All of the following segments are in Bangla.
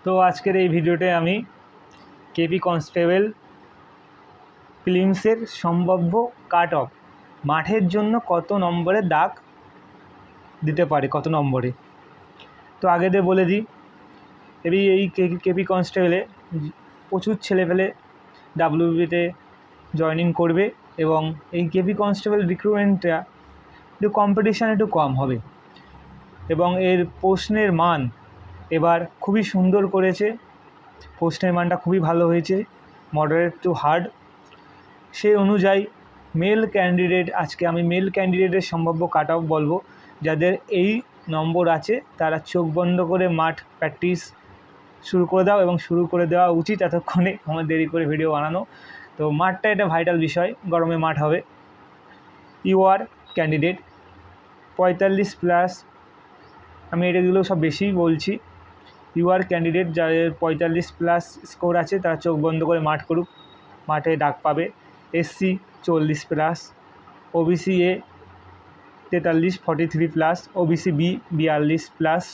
তো আজকের এই ভিডিওতে আমি কেপি কনস্টেবল প্রিলিমসের সম্ভাব্য কাট অফ মাঠের জন্য কত নম্বরে দাগ দিতে পারে, কত নম্বরে। তো আগেদের বলে দিই, এই কেপি কনস্টেবলে প্রচুর ছেলেপেলে ডাব্লিউবিতে জয়েনিং করবে এবং এই কেপি কনস্টেবল রিক্রুটমেন্টটা একটু কম্পিটিশান একটু কম হবে এবং এর প্রশ্নের মান এবার খুবই সুন্দর করেছে। প্রশ্নের মানটা খুবই ভালো হয়েছে, মডারেট টু হার্ড। সেই অনুযায়ী মেল ক্যান্ডিডেট, আজকে আমি মেল ক্যান্ডিডেটের সম্ভাব্য কাট অফ বলবো। যাদের এই নম্বর আছে তারা চোখ বন্ধ করে মাঠ প্র্যাকটিস শুরু করে দাও, এবং শুরু করে দেওয়া উচিত এতক্ষণে, আমার দেরি করে ভিডিও বানানো। তো মাঠটা এটা ভাইটাল বিষয়, গরমে মাঠ হবে। ইউআর ক্যান্ডিডেট 45+, আমি এটাগুলো সব বেশি বলছি। ইউআর ক্যান্ডিডেট যাদের 45+ স্কোর আছে তারা চোখ বন্ধ করে মাঠ করুক, মাঠে ডাক পাবে। SC 40+, OBC A 43 43+, OBC B 42+,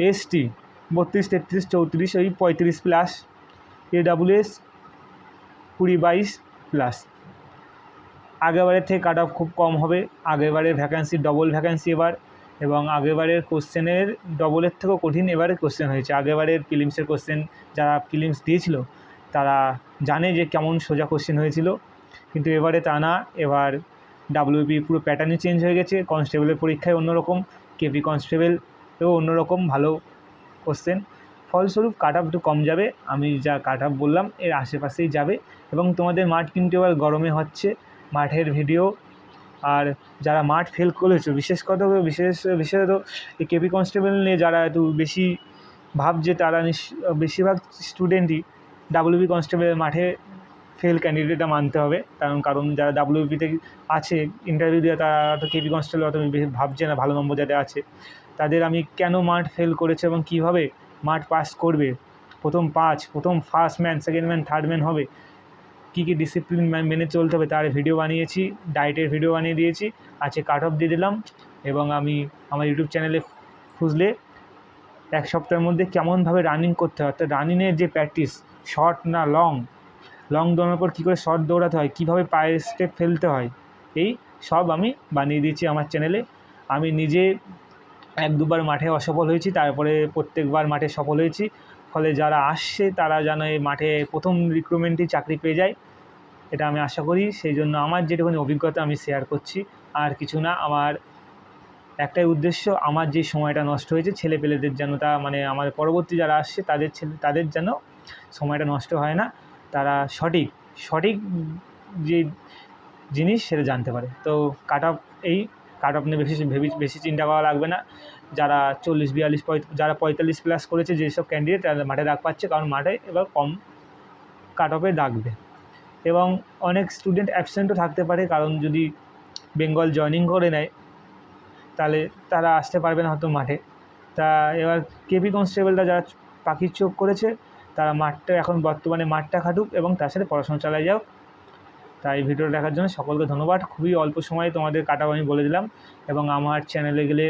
ST 32 33 34 ওই 35+, এডাব্লিউএস 20-22+। আগেরবারের থেকে কাট অফ খুব কম হবে, আগেরবারের ভ্যাকান্সি ডবল ভ্যাকান্সি এবার, এবং আগেরবারের কোশ্চেনের ডবলের থেকেও কঠিন এবারে কোশ্চেন হয়েছে। আগেরবারের প্রিলিমসের কোশ্চেন যারা প্রিলিমস দিয়েছিল তারা জানে যে কেমন সোজা কোশ্চেন হয়েছিল, কিন্তু এবারে তা না। এবার ডাব্লিউবি পুরো প্যাটার্নই চেঞ্জ হয়ে গেছে। কনস্টেবলের পরীক্ষায় অন্যরকম, কেপি কনস্টেবলেও অন্যরকম ভালো কোশ্চেন। ফলস্বরূপ কাট অফ একটু কম যাবে, আমি যা কাট অফ বললাম এর আশেপাশেই যাবে। এবং তোমাদের মাঠ কিন্তু এবার গরমে হচ্ছে, মাঠের ভিডিও। আর যারা মাঠ ফেল করেছো, বিশেষত এই কেপি কনস্টেবল নিয়ে যারা একটু বেশি ভাবছে, তারা বেশিরভাগ স্টুডেন্টই ডাব্লিউবি কনস্টেবলের মাঠে ফেল ক্যান্ডিডেটটা মানতে হবে। কারণ যারা ডাব্লিউবিতে আছে ইন্টারভিউ দেওয়া, তারা তো কেপি কনস্টেবল অত ভাবছে না, ভালো নম্বর যাদের আছে তাদের আমি কেন মাঠ ফেল করেছে এবং কীভাবে মাঠ পাস করবে, প্রথম first man, second man, third man হবে, কী কী ডিসিপ্লিন মেনে চলতে হবে তার ভিডিও বানিয়েছি, ডায়েটের ভিডিও বানিয়ে দিয়েছি। আজকে কাট অফ দিয়ে দিলাম। এবং আমি আমার ইউটিউব চ্যানেলে খুঁজলে এক সপ্তাহের মধ্যে কেমনভাবে রানিং করতে হয়, অর্থাৎ রানিংয়ের যে প্র্যাকটিস, শর্ট না লং দৌড়ানোর পর কী করে শর্ট দৌড়াতে হয়, কীভাবে পায়ের স্টেপ ফেলতে হয়, এই সব আমি বানিয়ে দিয়েছি আমার চ্যানেলে। আমি নিজে 1-2বার মাঠে অসফল হয়েছি, তারপরে প্রত্যেকবার মাঠে সফল হয়েছি। ফলে যারা আসছে তারা যেন এই মাঠে প্রথম রিক্রুটমেন্টেই চাকরি পেয়ে যায়, এটা আমি আশা করি। সেই জন্য আমার যেটুকুনি অভিজ্ঞতা আমি শেয়ার করছি, আর কিছু না। আমার একটাই উদ্দেশ্য, আমার যে সময়টা নষ্ট হয়েছে ছেলেপেলেদের যেন আমার পরবর্তী যারা আসছে তাদের যেন সময়টা নষ্ট হয় না, তারা সঠিক যে জিনিস সেটা জানতে পারে। তো কাট অফ নিয়ে বেশি চিন্তা করা লাগবে না। যারা 40-42 যারা 45+ করেছে যেসব ক্যান্ডিডেট, তারা মাঠে ডাক পাচ্ছে, কারণ মাঠে এবার কম কাট অফে ডাকবে। এবং অনেক স্টুডেন্ট অ্যাবসেন্টও থাকতে পারে, কারণ যদি বেঙ্গল জয়েনিং করে নেয় তাহলে তারা আসতে পারবে না হয়তো মাঠে। তা এবার কেপি কনস্টেবলটা যারা পাখির চোখ করেছে তারা মাঠটা এখন বর্তমানে মাঠটা খাটুক এবং তার সাথে পড়াশোনা চালিয়ে যাও। তাই ভিডিওটা দেখার জন্য সকলকে ধন্যবাদ। খুবই অল্প সময়ে তোমাদের কাট অফ আমি বলে দিলাম, এবং আমার চ্যানেলে গেলে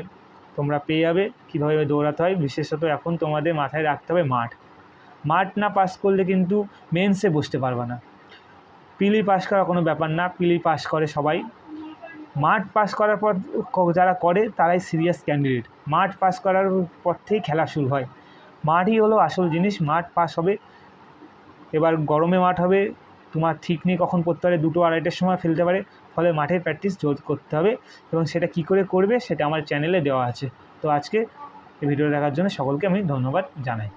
তোমরা পেয়ে যাবে কীভাবে দৌড়াতে হয়। বিশেষত এখন তোমাদের মাথায় রাখতে হবে মাঠ না পাস করলে কিন্তু মেন্সে বসতে পারবে না। প্রিলি পাস করা কোনো ব্যাপার না, প্রিলি পাস করে সবাই। মাঠ পাস করার পর যারা করে তারাই সিরিয়াস ক্যান্ডিডেট। মাঠ পাস করার পর থেকেই খেলা শুরু হয়, মাঠই হলো আসল জিনিস। মাঠ পাস হবে, এবার গরমে মাঠ হবে, তোমার ঠিক নেই কখন পড়তে পারে, 2-2-2:30টার সময় ফেলতে পারে। ফলে মাঠের প্র্যাকটিস জোর করতে হবে, এবং সেটা কী করে করবে সেটা আমার চ্যানেলে দেওয়া আছে। তো আজকে এই ভিডিও দেখার জন্য সকলকে আমি ধন্যবাদ জানাই।